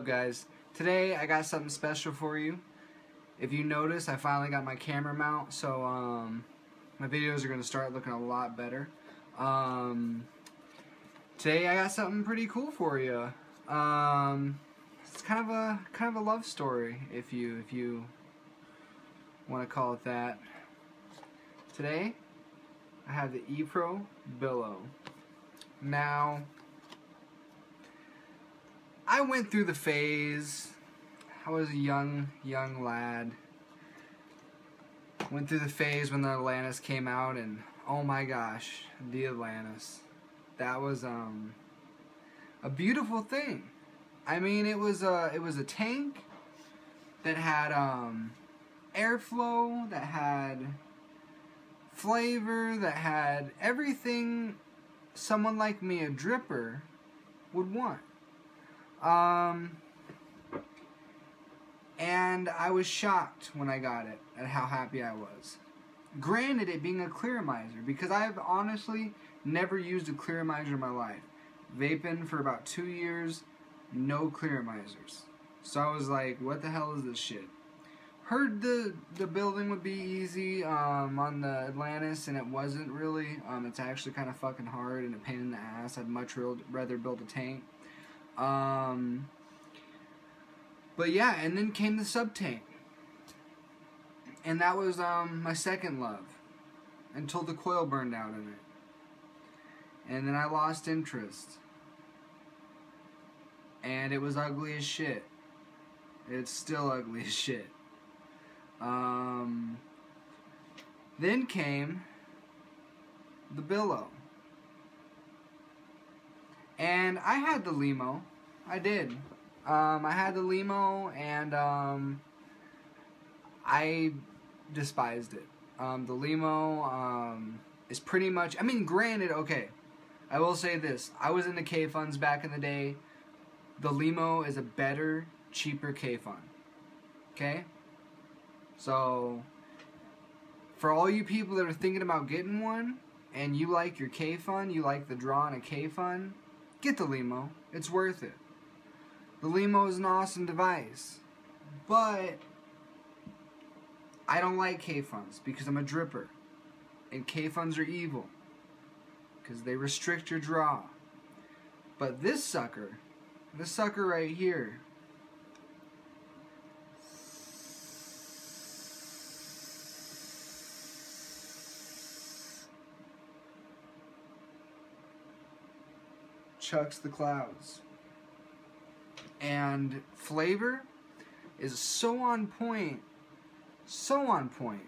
guys? Today I got something special for you. If you notice, I finally got my camera mount, so my videos are going to start looking a lot better. Today I got something pretty cool for you. It's kind of a love story, if you want to call it that. Today I have the Pro Billow. Now, I went through the phase. I was a young lad. Went through the phase when the Atlantis came out, and oh my gosh, the Atlantis. That was a beautiful thing. I mean, it was a tank that had airflow, that had flavor, that had everything someone like me, a dripper, would want. And I was shocked when I got it at how happy I was. Granted, it being a clearomizer, because I've honestly never used a clearomizer in my life. Vaping for about 2 years, no clearomizers. So I was like, what the hell is this shit? Heard the building would be easy on the Atlantis, and it wasn't really. It's actually kind of fucking hard and a pain in the ass. I'd much rather build a tank. But yeah, and then came the sub-tank. And that was my second love, until the coil burned out in it. And then I lost interest. And it was ugly as shit. It's still ugly as shit. Then came the Billow. And I had the Limo. I did. I had the Limo, and I despised it. The Limo is pretty much, I mean, granted, okay, I will say this. I was into K-Funs back in the day. The Limo is a better, cheaper K-Fun. Okay? So, for all you people that are thinking about getting one, and you like your K-Fun, you like the draw on a K-Fun, get the Limo. It's worth it. The Limo is an awesome device. But I don't like K-Funs because I'm a dripper. And K-Funs are evil, because they restrict your draw. But this sucker right here, chucks the clouds. And flavor is so on point. So on point.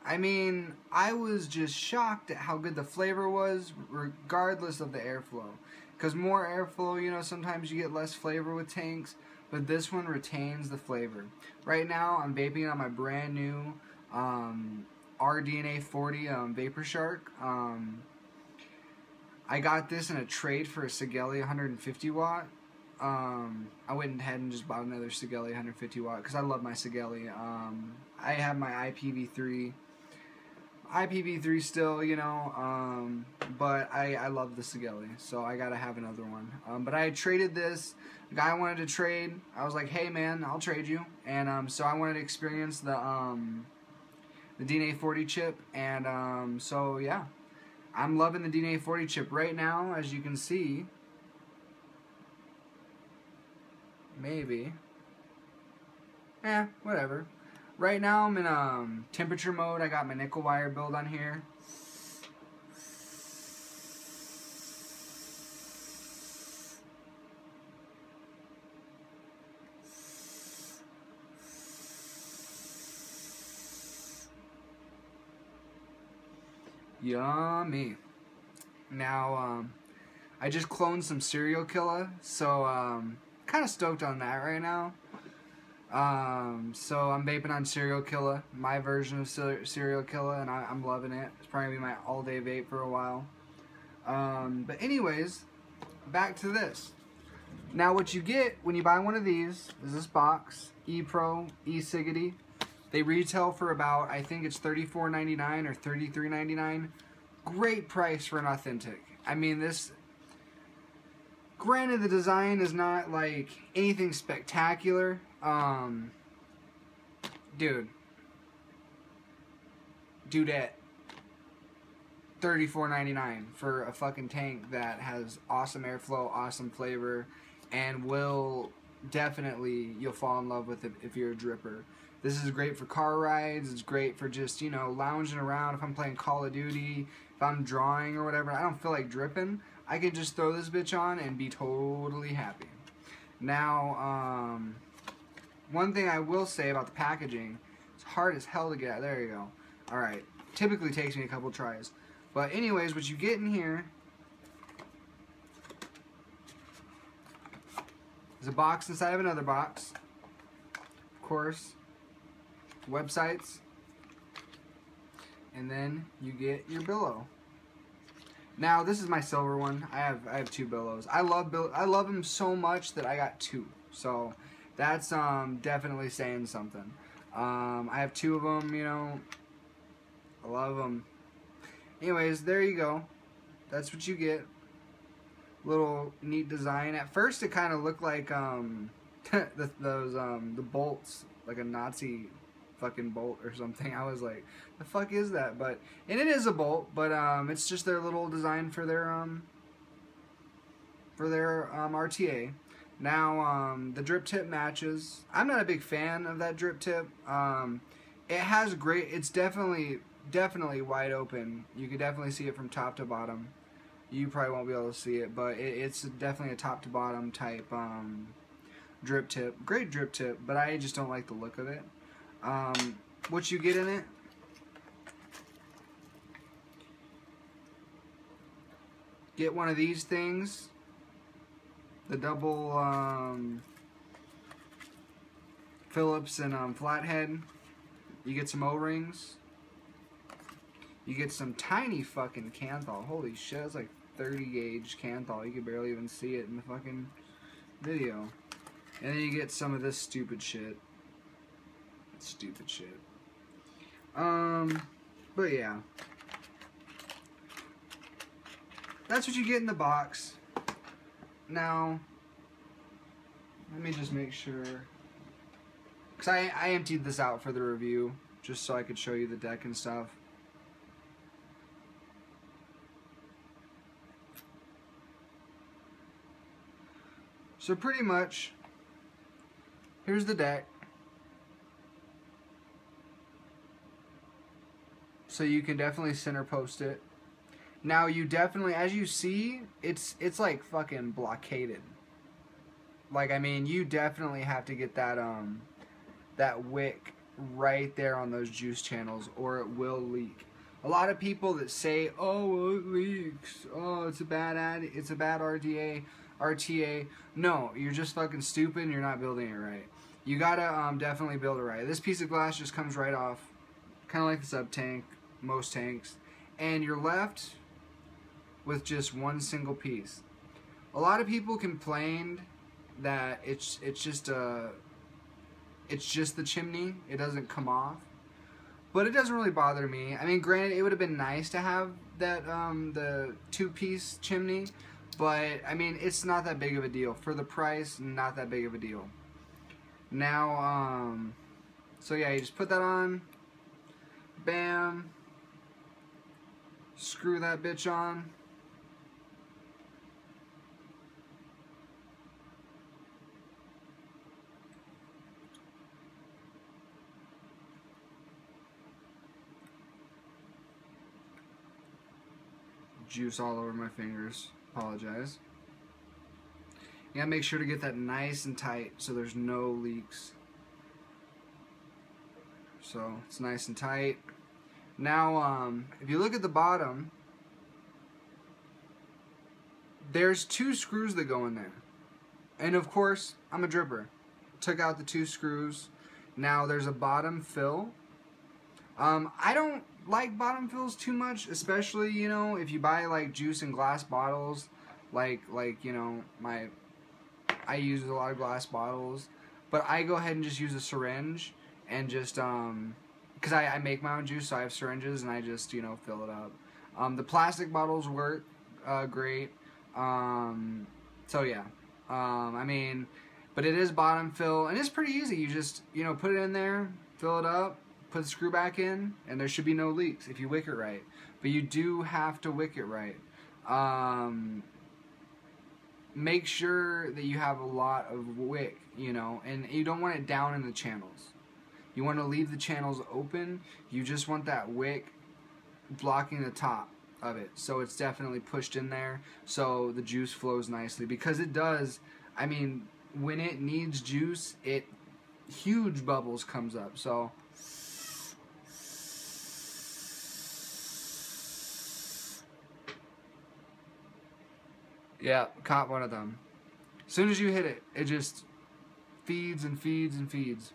I mean, I was just shocked at how good the flavor was, regardless of the airflow. Because more airflow, you know, sometimes you get less flavor with tanks, but this one retains the flavor. Right now, I'm vaping on my brand new Rta Vapor Shark. I got this in a trade for a Sigelli 150 watt. I went ahead and just bought another Sigelli 150 watt because I love my Sigelli. I have my IPv3 still, you know, but I love the Sigelli, so I gotta have another one. But I traded this. The guy wanted to trade. I was like, hey man, I'll trade you. And so I wanted to experience the DNA 40 chip, and so yeah, I'm loving the DNA 40 chip right now, as you can see. Maybe. Whatever. Right now I'm in temperature mode. I got my nickel wire build on here. Yummy. Now, I just cloned some Serial Killer, so kind of stoked on that right now. So I'm vaping on Serial Killer, my version of Serial Killer, and I'm loving it. It's probably gonna be my all-day vape for a while. But anyways, back to this. Now what you get when you buy one of these is this box, Pro, e-Cigity. They retail for about, I think it's $34.99 or $33.99. Great price for an authentic. I mean, this Granted, the design is not like anything spectacular. Dudette, $34.99 for a fucking tank that has awesome airflow, awesome flavor, and will definitely, you'll fall in love with it if you're a dripper. This is great for car rides. It's great for just, you know, lounging around. If I'm playing Call of Duty, if I'm drawing or whatever, I don't feel like dripping, I can just throw this bitch on and be totally happy. Now, one thing I will say about the packaging, it's hard as hell to get out. There you go. Alright. Typically takes me a couple tries. But anyways, what you get in here is a box inside of another box. Of course, websites. And then you get your Billow. Now, this is my silver one. I have 2 Billows. I love them so much that I got 2. So that's definitely saying something. I have 2 of them, you know. I love them. Anyways, there you go. That's what you get. Little neat design. At first, it kind of looked like the bolts, like a Nazi fucking bolt or something. I was like, the fuck is that? And it is a bolt, but it's just their little design for their RTA. Now, the drip tip matches. I'm not a big fan of that drip tip. It has great. It's definitely wide open. You can definitely see it from top to bottom. You probably won't be able to see it, but it's definitely a top to bottom type drip tip. Great drip tip, but I just don't like the look of it. What you get in it? Get one of these things. The double Phillips and flathead. You get some O-rings. You get some tiny fucking Canthal. Holy shit, that's like 30 gauge Canthal. You can barely even see it in the fucking video. And then you get some of this stupid shit. Stupid shit. But yeah. That's what you get in the box. Now, let me just make sure. Because I emptied this out for the review, just so I could show you the deck and stuff. So pretty much, here's the deck. So you can definitely center post it. Now you definitely, as you see, it's like fucking blockaded. Like, I mean, you definitely have to get that that wick right there on those juice channels, or it will leak. A lot of people that say, "Oh, well, it leaks. Oh, it's a bad RTA." No, you're just fucking stupid and you're not building it right. You gotta definitely build it right. This piece of glass just comes right off, kind of like the sub tank, most tanks, and you're left with just one single piece. A lot of people complained that it's just the chimney. It doesn't come off, but it doesn't really bother me. I mean, granted, it would have been nice to have that the 2-piece chimney, but I mean, it's not that big of a deal for the price. Not that big of a deal. Now, so yeah, you just put that on. Bam. Screw that bitch on. Juice all over my fingers. Apologize. You gotta make sure to get that nice and tight so there's no leaks. So it's nice and tight. Now, if you look at the bottom, there's 2 screws that go in there. And of course, I'm a dripper. Took out the 2 screws. Now there's a bottom fill. I don't like bottom fills too much, especially, you know, if you buy like juice in glass bottles, like you know, I use a lot of glass bottles, but I go ahead and just use a syringe and just because I make my own juice, so I have syringes and I just, you know, fill it up. The plastic bottles work great. So yeah, I mean, but it is bottom fill, and it's pretty easy. You just, you know, put it in there, fill it up, put the screw back in, and there should be no leaks if you wick it right. But you do have to wick it right. Make sure that you have a lot of wick, you know, and you don't want it down in the channels. You want to leave the channels open. You just want that wick blocking the top of it, so it's definitely pushed in there so the juice flows nicely, because it does. I mean, when it needs juice, it huge bubbles comes up. So yeah, caught one of them. As soon as you hit it, it just feeds and feeds and feeds.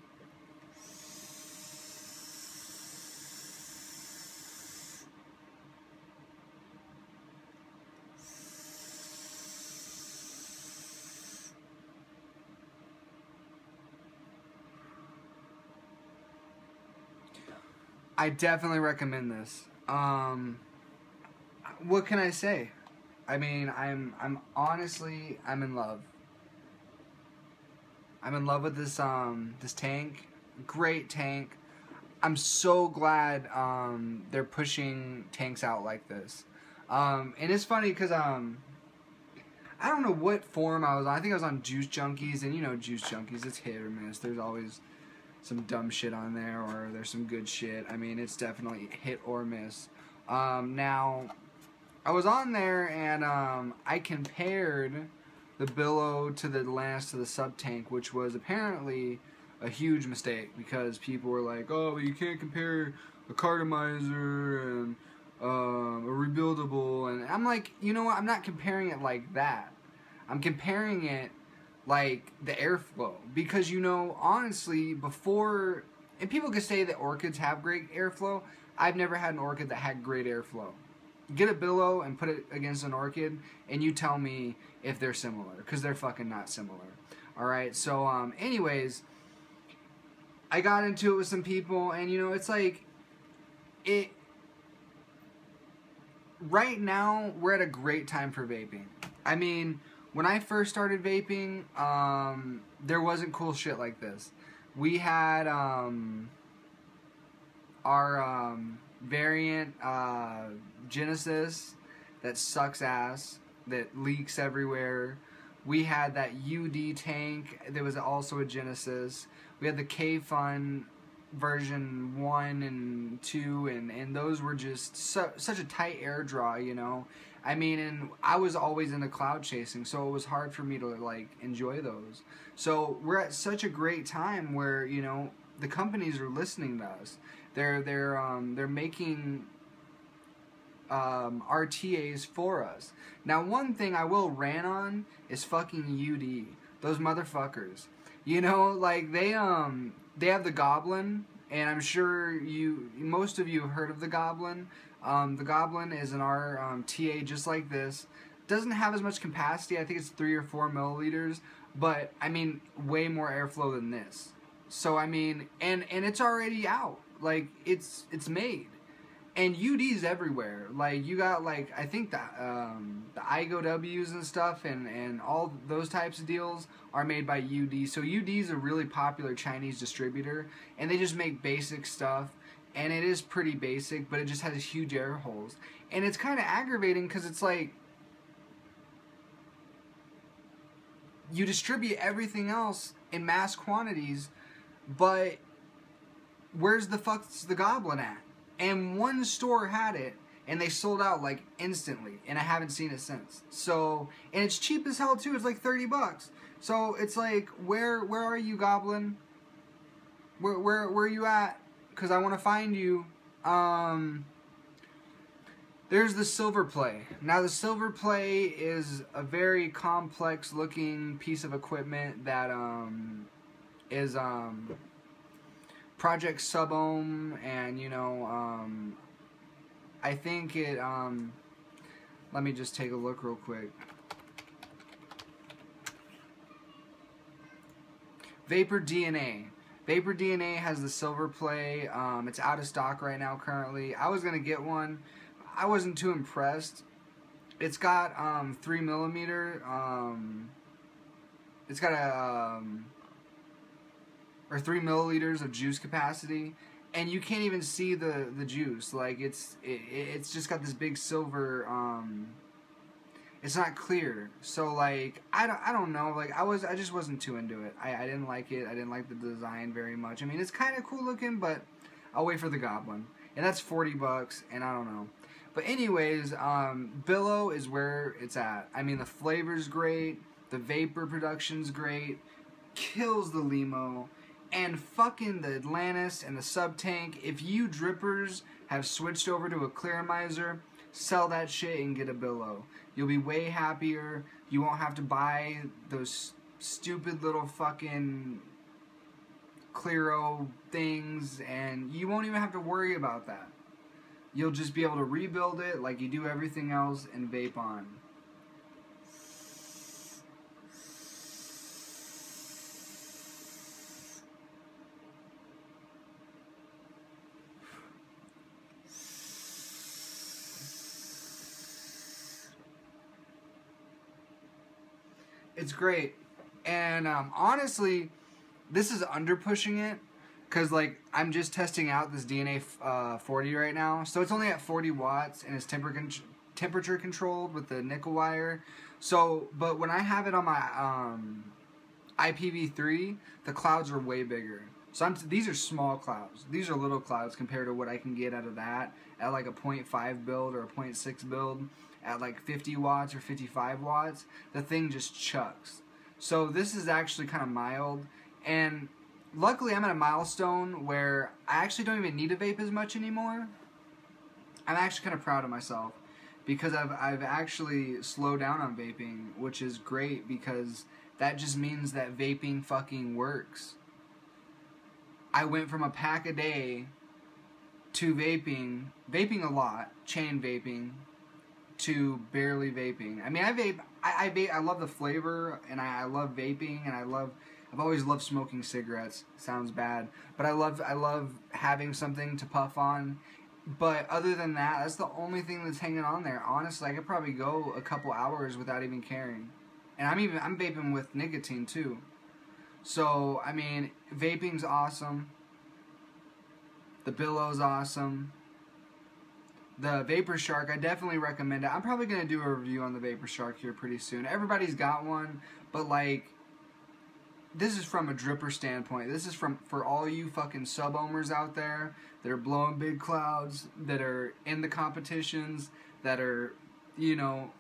I definitely recommend this. What can I say? I mean, I'm honestly, I'm in love. I'm in love with this this tank. Great tank. I'm so glad they're pushing tanks out like this. And it's funny because I don't know what forum I was on. I think I was on Juice Junkies, and you know Juice Junkies, it's hit or miss. There's always some dumb shit on there, or there's some good shit. I mean, it's definitely hit or miss. Now, I was on there, and I compared the Billow to the Atlantis to the sub-tank, which was apparently a huge mistake, because people were like, oh, you can't compare a cartomizer and a rebuildable, and I'm like, you know what, I'm not comparing it like that. I'm comparing it like the airflow, because, you know, honestly, before, and people could say that orchids have great airflow. I've never had an orchid that had great airflow. Get a Billow and put it against an orchid, and you tell me if they're similar, because they're fucking not similar. Alright, so anyways, I got into it with some people, and you know, it's like, right now, we're at a great time for vaping. I mean, when I first started vaping, there wasn't cool shit like this. We had our variant Genesis that sucks ass, that leaks everywhere. We had that UD tank that was also a Genesis. We had the K-Fun version 1 and 2, and those were just such a tight air draw, you know. I mean, and I was always into cloud chasing, so it was hard for me to like enjoy those. So we're at such a great time where, you know, the companies are listening to us. They're making RTAs for us. Now, one thing I will rant on is fucking UD. Those motherfuckers. You know, like they have the Goblin, and I'm sure most of you have heard of the Goblin. The Goblin is an TA just like this. Doesn't have as much capacity. I think it's 3 or 4 milliliters, but I mean, way more airflow than this. So I mean, and it's already out. Like it's made, and UD's everywhere. Like you got like, I think the IGO W's and stuff, and all those types of deals are made by UD. So UD is a really popular Chinese distributor, and they just make basic stuff. And it is pretty basic, but it just has huge air holes. And it's kind of aggravating, because it's like, you distribute everything else in mass quantities, but where's the fuck's the Goblin at? And one store had it, and they sold out like instantly, and I haven't seen it since. So, and it's cheap as hell too. It's like $30. So it's like, where are you, Goblin? Where are you at? Because I want to find you. There's the Silver Play. Now, the Silver Play is a very complex looking piece of equipment that is Project Sub-Ohm, and you know, I think it let me just take a look real quick. Vapor DNA. Vapor DNA has the Silver Play. It's out of stock right now currently. I was going to get one. I wasn't too impressed. It's got 3 millimeter. It's got a or 3 milliliters of juice capacity, and you can't even see the juice. Like it's just got this big silver. It's not clear, so like I don't know. Like I just wasn't too into it. I didn't like it. I didn't like the design very much. I mean, it's kind of cool looking, but I'll wait for the Goblin, and that's $40, and I don't know. But anyways, Billow is where it's at. I mean, the flavor's great, the vapor production's great, kills the limo, and fucking the Atlantis and the sub tank. If you drippers have switched over to a clearmizer, sell that shit and get a Billow. You'll be way happier. You won't have to buy those stupid little fucking Clearo things, and you won't even have to worry about that. You'll just be able to rebuild it like you do everything else and vape on. It's great. And honestly, this is under pushing it. Because, like, I'm just testing out this DNA 40 right now. So it's only at 40 watts and it's temperature controlled with the nickel wire. So, but when I have it on my IPv3, the clouds are way bigger. So these are small clouds. These are little clouds compared to what I can get out of that at like a 0.5 build or a 0.6 build at like 50 watts or 55 watts. The thing just chucks. So this is actually kind of mild. And luckily, I'm at a milestone where I actually don't even need to vape as much anymore. I'm actually kind of proud of myself because I've actually slowed down on vaping, which is great because that just means that vaping fucking works. I went from a pack a day to vaping a lot, chain vaping, to barely vaping. I mean, I vape. I love the flavor, and I love vaping, and I've always loved smoking cigarettes. Sounds bad, but I love having something to puff on. But other than that, that's the only thing that's hanging on there. Honestly, I could probably go a couple hours without even caring. And I'm vaping with nicotine too. So, I mean, vaping's awesome. The Billow's awesome. The Vapor Shark, I definitely recommend it. I'm probably going to do a review on the Vapor Shark here pretty soon. Everybody's got one, but like, this is from a dripper standpoint. This is for all you fucking sub-ohmers out there that are blowing big clouds, that are in the competitions, that are, you know,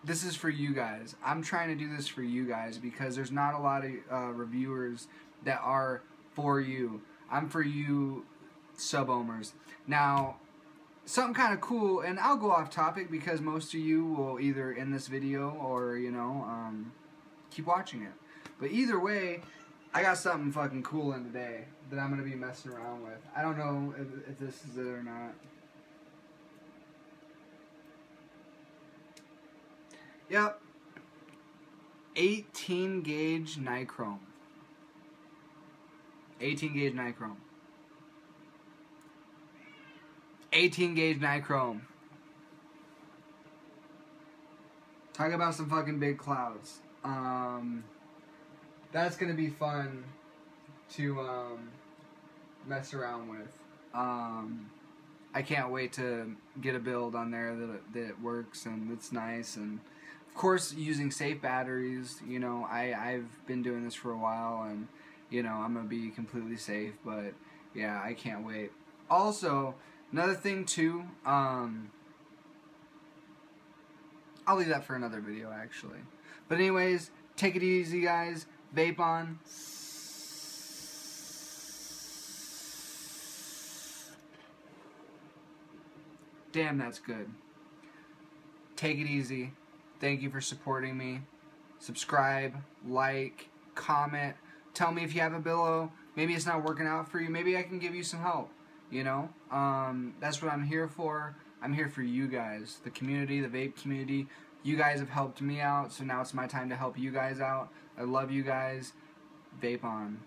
this is for you guys. I'm trying to do this for you guys because there's not a lot of reviewers that are for you. I'm for you sub-ohmers. Now, something kind of cool, and I'll go off topic because most of you will either end this video or, you know, keep watching it. But either way, I got something fucking cool in today that I'm going to be messing around with. I don't know if this is it or not. Yep. 18 gauge nichrome. 18 gauge nichrome. 18 gauge nichrome. Talk about some fucking big clouds. That's gonna be fun to mess around with. I can't wait to get a build on there that works and it's nice, and of course using safe batteries. You know, I've been doing this for a while, and you know I'm gonna be completely safe. But yeah, I can't wait. Also, another thing too. I'll leave that for another video actually. But anyways, take it easy, guys. Vape on. Damn, that's good. Take it easy. Thank you for supporting me. Subscribe, like, comment. Tell me if you have a Billow. Maybe it's not working out for you. Maybe I can give you some help. You know? That's what I'm here for. I'm here for you guys. The community, the vape community. You guys have helped me out, so now it's my time to help you guys out. I love you guys. Vape on.